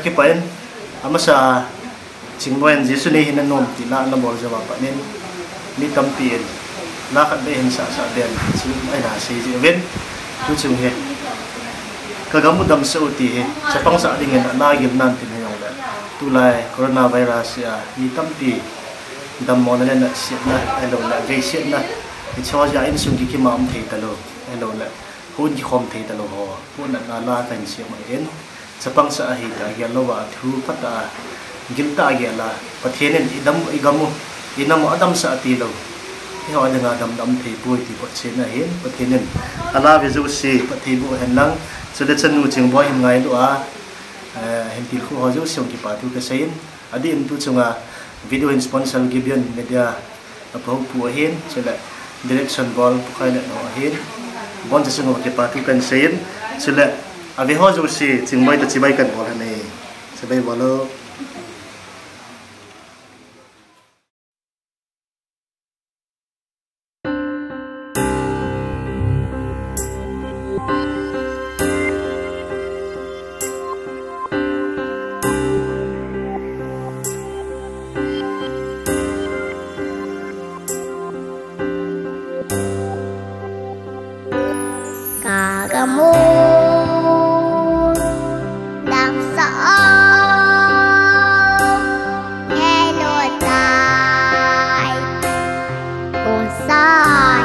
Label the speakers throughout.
Speaker 1: cái pain amasa chingboen Jesu ni hinan nom ti la na bol jawa pa nen ni tampin la khat de hin sa den chi ai na si ji ven tu chung he ka gamu dam sa uti he chapang sa ding na gim nan tin yong la tu lai coronavirus ya ni tampi dam mon na si na elo la ve si na ti chaw ja in sung ki mam thei ta lo elo la hun ki khom thei ta lo ho pun na la kan si ma en chapang sa hi ta ya lo wa thu pata gilta ya la pathenen idam igamu inam adam sa ti lo he ho nga dam dam thei pui ti pot chen na hen pathenen ala ve ju si pathi bu hen lang so le chanu ching boy him ngai lo a hen ti khu ho ju siong ki pa tu ka sein adi in tu chunga video in sponsor gibion media apo pu hen so le direction ball pu khai le no hen bonจะสนุกที่ปาร์ตี้กันเสียนสุดละอาวิฮอจูสิจึงไม่ตัดสินใจกันบอลนี่สบายบอลล์
Speaker 2: kamu đang sợ nghe lời tai buồn sai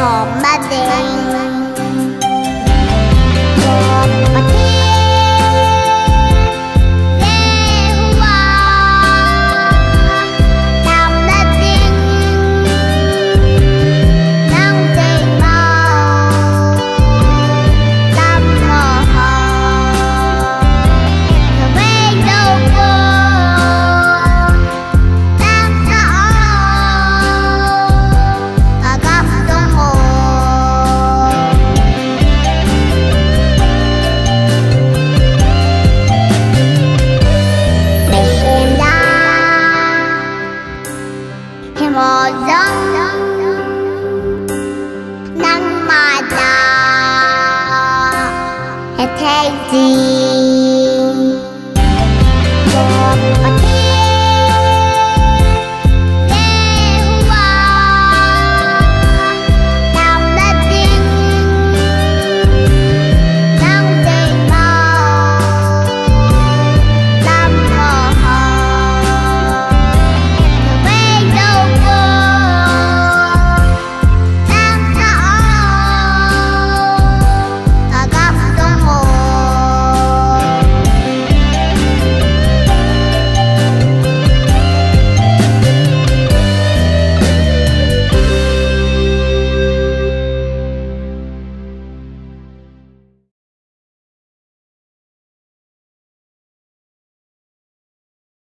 Speaker 2: một mặt thiên hoa đam đất tiếng nắng trên màu đam màu nắng mà ta thế gì